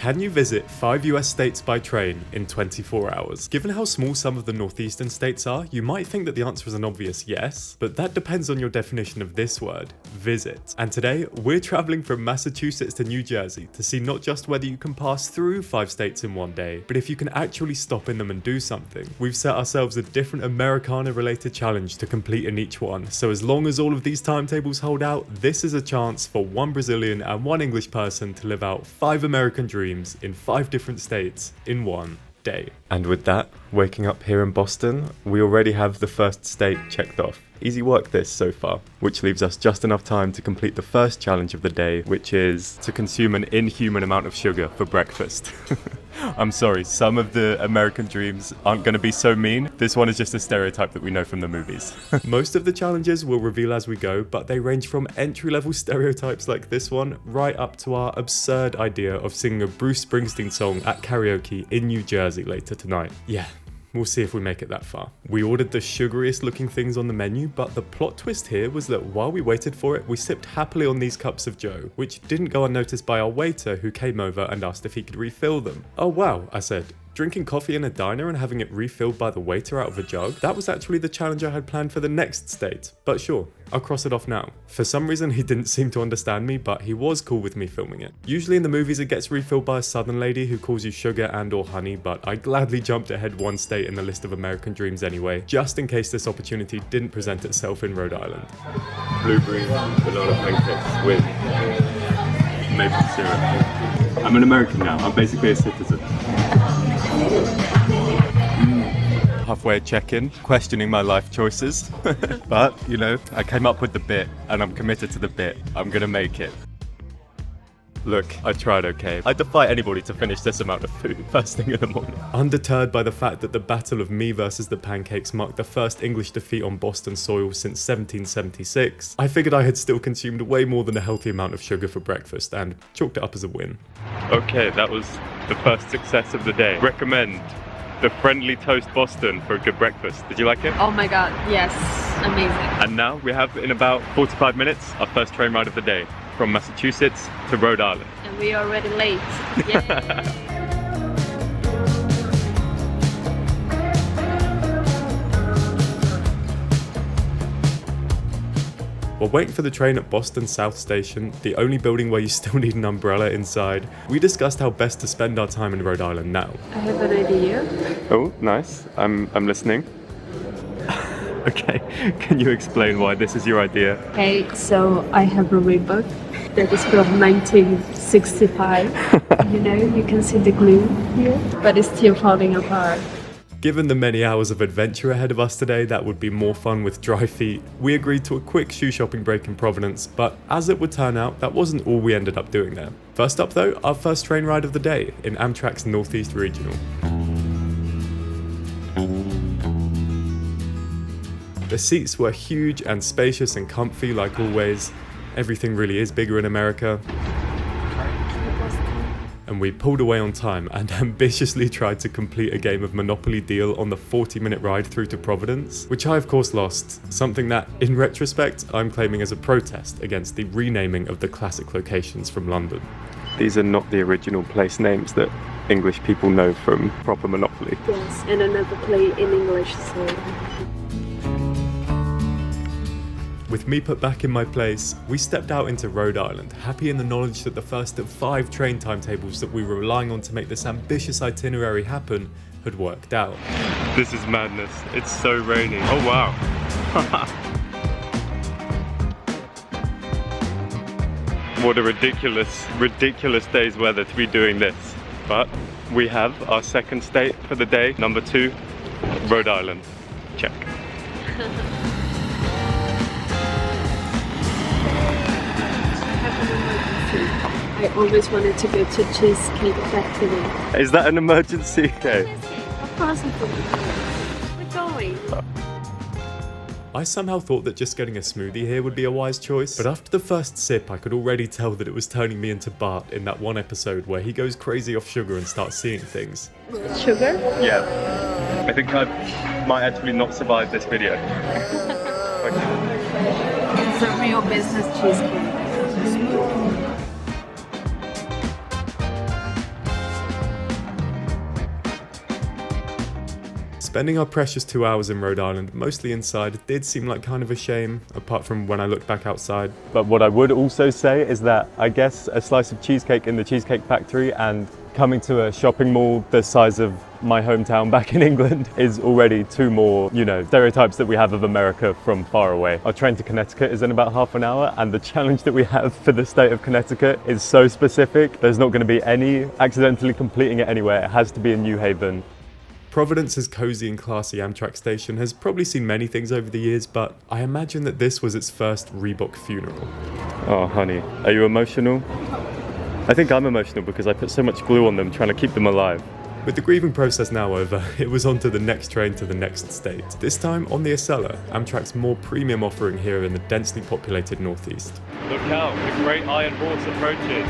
Can you visit 5 US states by train in 24 hours? Given how small some of the northeastern states are, you might think that the answer is an obvious yes, but that depends on your definition of this word, visit. And today, we're traveling from Massachusetts to New Jersey to see not just whether you can pass through 5 states in one day, but if you can actually stop in them and do something. We've set ourselves a different Americana-related challenge to complete in each one, so as long as all of these timetables hold out, this is a chance for one Brazilian and one English person to live out 5 American dreams in 5 different states in one day. And with that, waking up here in Boston, we already have the first state checked off. Easy work this so far, which leaves us just enough time to complete the first challenge of the day, which is to consume an inhuman amount of sugar for breakfast. I'm sorry, some of the American dreams aren't going to be so mean. This one is just a stereotype that we know from the movies. Most of the challenges we'll reveal as we go, but they range from entry-level stereotypes like this one, right up to our absurd idea of singing a Bruce Springsteen song at karaoke in New Jersey later tonight. Yeah. We'll see if we make it that far. We ordered the sugariest looking things on the menu, but the plot twist here was that while we waited for it, we sipped happily on these cups of Joe, which didn't go unnoticed by our waiter who came over and asked if he could refill them. Oh wow, I said. Drinking coffee in a diner and having it refilled by the waiter out of a jug? That was actually the challenge I had planned for the next state. But sure, I'll cross it off now. For some reason he didn't seem to understand me, but he was cool with me filming it. Usually in the movies it gets refilled by a southern lady who calls you sugar and or honey, but I gladly jumped ahead one state in the list of American dreams anyway, just in case this opportunity didn't present itself in Rhode Island. Blueberry banana pancakes with maple syrup. I'm an American now, I'm basically a citizen. Halfway check-in, questioning my life choices. But, you know, I came up with the bit and I'm committed to the bit. I'm gonna make it. Look, I tried okay. I defy anybody to finish this amount of food first thing in the morning. Undeterred by the fact that the battle of me versus the pancakes marked the first English defeat on Boston soil since 1776, I figured I had still consumed way more than a healthy amount of sugar for breakfast and chalked it up as a win. Okay, that was the first success of the day. Recommend the Friendly Toast Boston for a good breakfast. Did you like it? Oh my god, yes, amazing. And now we have in about 45 minutes our first train ride of the day from Massachusetts to Rhode Island. And we are already late. Yay. While waiting for the train at Boston South Station, the only building where you still need an umbrella inside, we discussed how best to spend our time in Rhode Island now. I have an idea. Oh, nice. I'm listening. Okay, can you explain why this is your idea? Okay, so I have a Reebok that is from 1965. You know, you can see the glue here, but it's still falling apart. Given the many hours of adventure ahead of us today that would be more fun with dry feet, we agreed to a quick shoe shopping break in Providence, but as it would turn out, that wasn't all we ended up doing there. First up though, our first train ride of the day in Amtrak's Northeast Regional. The seats were huge and spacious and comfy like always. Everything really is bigger in America. And we pulled away on time and ambitiously tried to complete a game of Monopoly Deal on the 40-minute ride through to Providence, which I of course lost, something that, in retrospect, I'm claiming as a protest against the renaming of the classic locations from London. These are not the original place names that English people know from proper Monopoly. Yes, and another play in English, so... With me put back in my place, we stepped out into Rhode Island, happy in the knowledge that the first of 5 train timetables that we were relying on to make this ambitious itinerary happen had worked out. This is madness. It's so rainy. Oh wow. What a ridiculous day's weather to be doing this. But we have our second state for the day, number 2, Rhode Island. Check. I always wanted to go to Cheesecake Factory. Is that an emergency? Okay. Of course we're going. I somehow thought that just getting a smoothie here would be a wise choice, but after the first sip I could already tell that it was turning me into Bart in that one episode where he goes crazy off sugar and starts seeing things. Sugar? Yeah. I think I might actually not survive this video. It's a real business cheesecake. Spending our precious 2 hours in Rhode Island, mostly inside, did seem like kind of a shame, apart from when I looked back outside. But what I would also say is that I guess a slice of cheesecake in the Cheesecake Factory and coming to a shopping mall the size of my hometown back in England is already two more, stereotypes that we have of America from far away. Our train to Connecticut is in about half an hour, and the challenge that we have for the state of Connecticut is so specific. There's not going to be any accidentally completing it anywhere. It has to be in New Haven. Providence's cozy and classy Amtrak station has probably seen many things over the years, but I imagine that this was its first Reebok funeral. Oh, honey, are you emotional? I think I'm emotional because I put so much glue on them trying to keep them alive. With the grieving process now over, it was on to the next train to the next state. This time on the Acela, Amtrak's more premium offering here in the densely populated Northeast. Look out, the Great Iron Horse approaches.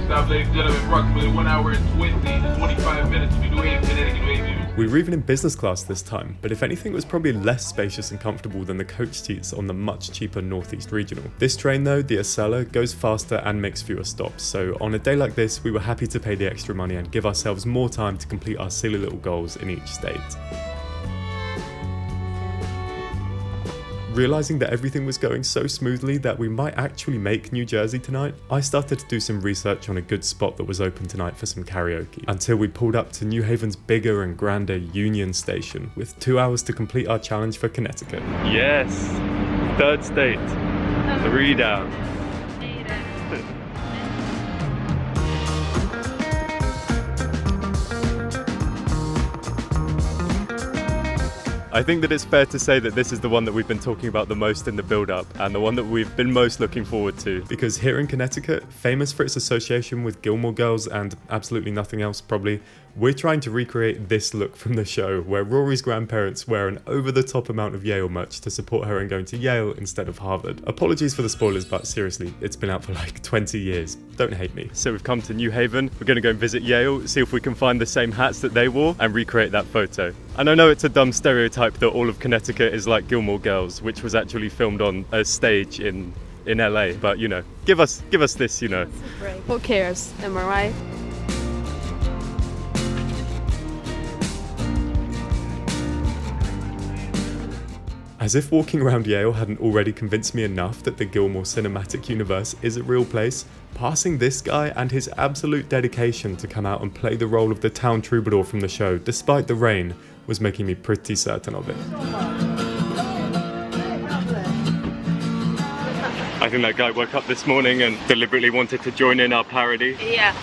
Stop, ladies and gentlemen, approximately 1 hour and 25 minutes to be New Haven, Connecticut, New Haven. We were even in business class this time, but if anything it was probably less spacious and comfortable than the coach seats on the much cheaper Northeast Regional. This train though, the Acela, goes faster and makes fewer stops, so on a day like this we were happy to pay the extra money and give ourselves more time to complete our silly little goals in each state. Realising that everything was going so smoothly that we might actually make New Jersey tonight, I started to do some research on a good spot that was open tonight for some karaoke, until we pulled up to New Haven's bigger and grander Union Station, with 2 hours to complete our challenge for Connecticut. Yes! Third state. 3 down. I think that it's fair to say that this is the one that we've been talking about the most in the build-up, and the one that we've been most looking forward to. Because here in Connecticut, famous for its association with Gilmore Girls and absolutely nothing else probably, we're trying to recreate this look from the show, where Rory's grandparents wear an over-the-top amount of Yale merch to support her in going to Yale instead of Harvard. Apologies for the spoilers, but seriously, it's been out for like 20 years. Don't hate me. So we've come to New Haven, we're going to go and visit Yale, see if we can find the same hats that they wore, and recreate that photo. And I know it's a dumb stereotype that all of Connecticut is like Gilmore Girls, which was actually filmed on a stage in LA, but give us this, Who cares, am I right? As if walking around Yale hadn't already convinced me enough that the Gilmore cinematic universe is a real place, passing this guy and his absolute dedication to come out and play the role of the town troubadour from the show, despite the rain, was making me pretty certain of it. I think that guy woke up this morning and deliberately wanted to join in our parody. Yeah,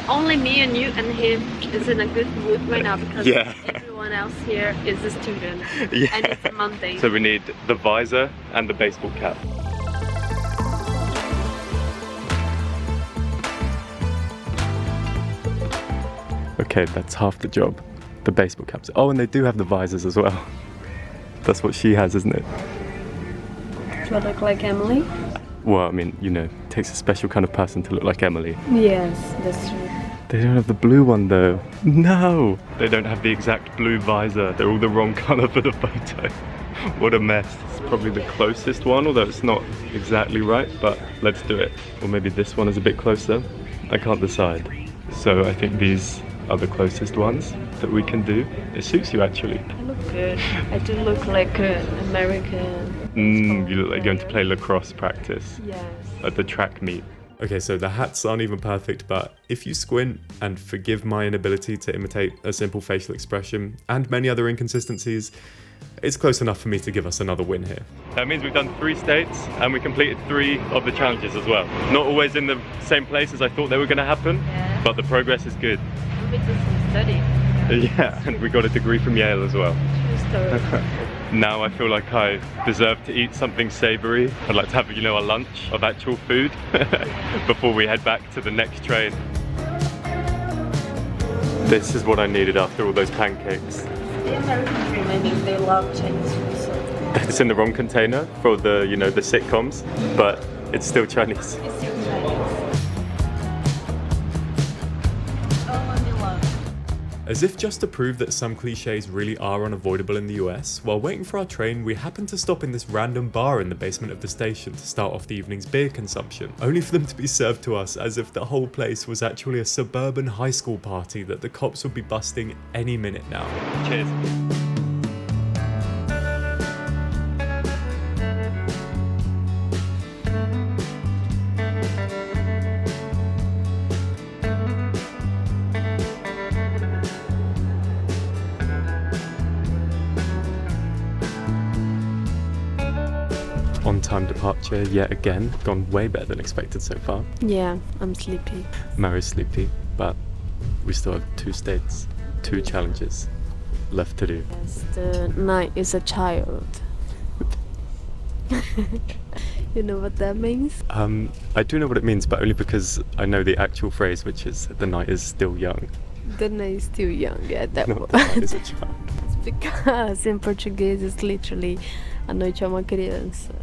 only me and you and him is in a good mood right now because everyone else here is a student. Yeah. And it's a Monday. So we need the visor and the baseball cap. Okay, that's half the job. The baseball caps. Oh, and they do have the visors as well. That's what she has, isn't it? Do I look like Emily? Well, I mean, it takes a special kind of person to look like Emily. Yes, that's true. They don't have the blue one though. No! They don't have the exact blue visor. They're all the wrong colour for the photo. What a mess. It's probably the closest one, although it's not exactly right, but let's do it. Or maybe this one is a bit closer. I can't decide. So I think these are the closest ones that we can do. It suits you actually. I look good. I do look like an American. You look like you're going to play lacrosse practice. Yes. At the track meet. Okay, so the hats aren't even perfect, but if you squint, and forgive my inability to imitate a simple facial expression and many other inconsistencies, it's close enough for me to give us another win here. That means we've done 3 states and we completed 3 of the challenges as well. Not always in the same place as I thought they were going to happen, but the progress is good. We did some study. Yeah, and we got a degree from Yale as well. True story. Now I feel like I deserve to eat something savoury. I'd like to have, a lunch of actual food before we head back to the next train. This is what I needed after all those pancakes. The American dream, I mean, they love Chinese food, so... It's in the wrong container for the, the sitcoms, but it's still Chinese. It's still Chinese. Oh, I love. As if just to prove that some cliches really are unavoidable in the US, while waiting for our train, we happened to stop in this random bar in the basement of the station to start off the evening's beer consumption, only for them to be served to us as if the whole place was actually a suburban high school party that the cops would be busting any minute now. Cheers. On-time departure yet again, gone way better than expected so far. Yeah, I'm sleepy. Mary's sleepy, but we still have 2 states, 2 challenges left to do. Yes, the night is a child. You know what that means? I do know what it means, but only because I know the actual phrase, which is the night is still young. The night is still young, yeah, that Not one. the night is a child. It's because in Portuguese it's literally a noite é uma criança.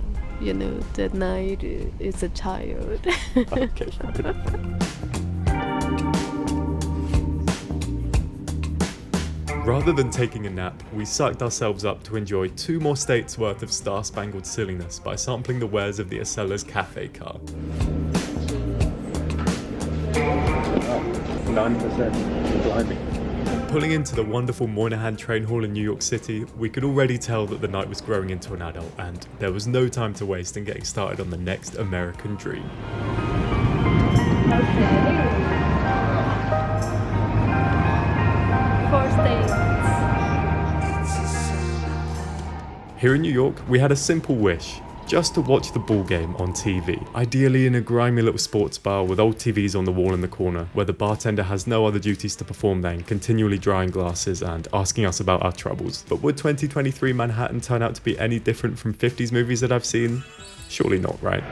You know, the night is a child. Okay, fine. Rather than taking a nap, we psyched ourselves up to enjoy 2 more states worth of star-spangled silliness by sampling the wares of the Acela's cafe car. 9%, blimey. Pulling into the wonderful Moynihan train hall in New York City, we could already tell that the night was growing into an adult, and there was no time to waste in getting started on the next American dream. Okay. 4 states. Here in New York, we had a simple wish. Just to watch the ball game on TV. Ideally in a grimy little sports bar with old TVs on the wall in the corner, where the bartender has no other duties to perform than continually drying glasses and asking us about our troubles. But would 2023 Manhattan turn out to be any different from 50s movies that I've seen? Surely not, right?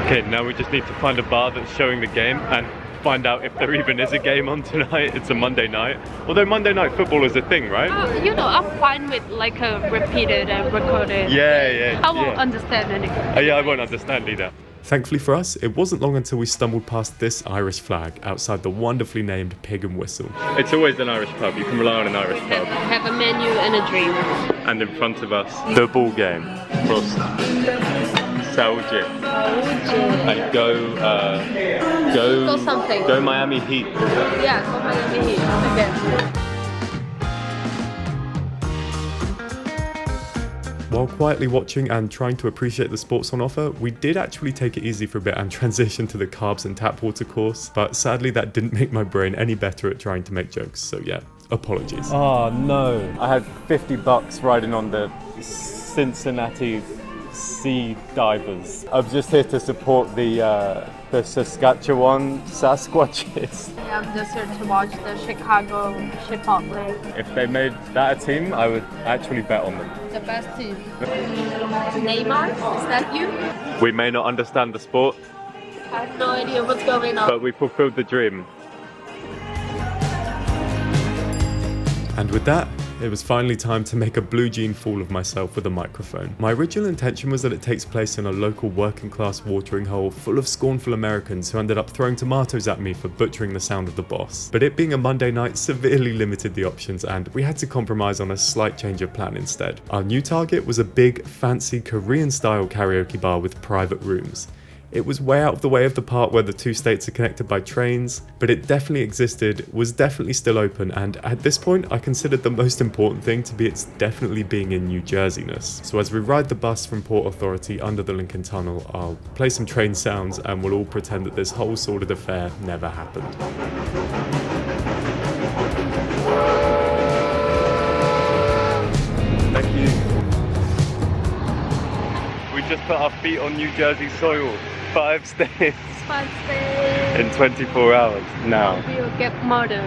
Okay, now we just need to find a bar that's showing the game and find out if there even is a game on tonight. It's a Monday night. Although Monday night football is a thing, right? You know, I'm fine with like a repeated and recorded. Yeah. I won't understand anything. Yeah, I won't understand either. Thankfully for us, it wasn't long until we stumbled past this Irish flag outside the wonderfully named Pig and Whistle. It's always an Irish pub. You can rely on an Irish pub. Have a menu and a drink. And in front of us, the ball game. Prost. Saúde. And Go something. Go Miami Heat. Yeah, go Miami Heat. Okay. While quietly watching and trying to appreciate the sports on offer, we did actually take it easy for a bit and transition to the carbs and tap water course, but sadly that didn't make my brain any better at trying to make jokes, so yeah, apologies. Oh no, I had $50 riding on the Cincinnati Sea Divers. I'm just here to support the Saskatchewan Sasquatches. Yeah, I'm just here to watch the Chicago Chipotle. If they made that a team, I would actually bet on them. The best team. Neymar, is that you? We may not understand the sport, I have no idea what's going on. but we fulfilled the dream. And with that, it was finally time to make a blue jean fool of myself with a microphone. My original intention was that it takes place in a local working class watering hole full of scornful Americans who ended up throwing tomatoes at me for butchering the sound of the boss. But it being a Monday night severely limited the options and we had to compromise on a slight change of plan instead. Our new target was a big, fancy Korean style karaoke bar with private rooms. It was way out of the way of the part where the 2 states are connected by trains, but it definitely existed, was definitely still open, and at this point I considered the most important thing to be its definitely being in New Jersey-ness. So as we ride the bus from Port Authority under the Lincoln Tunnel, I'll play some train sounds and we'll all pretend that this whole sordid affair never happened. Thank you. We just put our feet on New Jersey soil. 5 states. 5 states. In 24 hours now. We'll get murdered.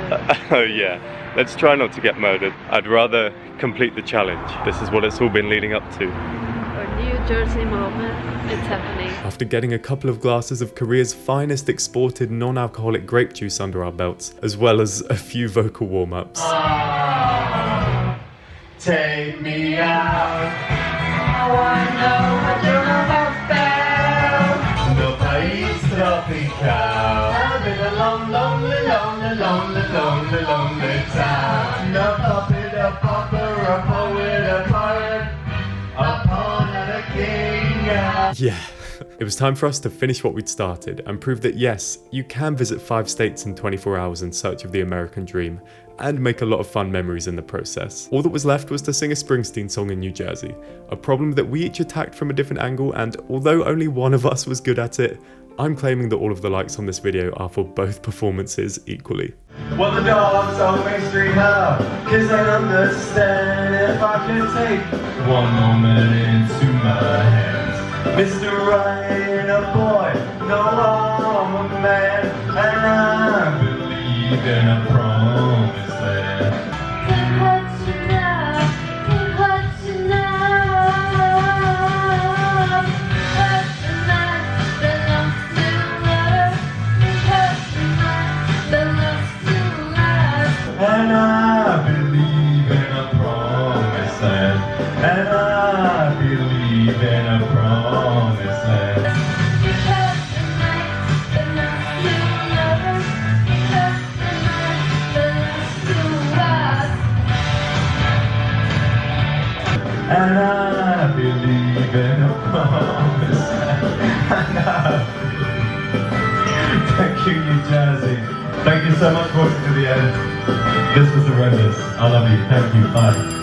Oh yeah, let's try not to get murdered. I'd rather complete the challenge. This is what it's all been leading up to. For New Jersey moment, it's happening. After getting a couple of glasses of Korea's finest exported non-alcoholic grape juice under our belts, as well as a few vocal warm-ups. Take me out. I wanna know what you're about. No país tropical. I'm in a lonely town. A puppet, a pauper, a poet, a pirate, a pawn and a king. Yeah. It was time for us to finish what we'd started and prove that yes, you can visit 5 states in 24 hours in search of the American dream, and make a lot of fun memories in the process. All that was left was to sing a Springsteen song in New Jersey, a problem that we each attacked from a different angle, and although only one of us was good at it, I'm claiming that all of the likes on this video are for both performances equally. Well, the dogs on Main Street now, 'cause I understand if I could take one moment into my hands. Mr. Right, a boy, no, I'm a man, and I believe in a promised land. Can't hurt you now, can't hurt you now. Hurt the man belongs to love. Hurt the man belongs to love. And I believe in a promised land, and I believe in a promised land. And I believe in a promise. And I believe. Thank you, New Jersey. Thank you so much for watching to the end. This was horrendous. I love you. Thank you. Bye.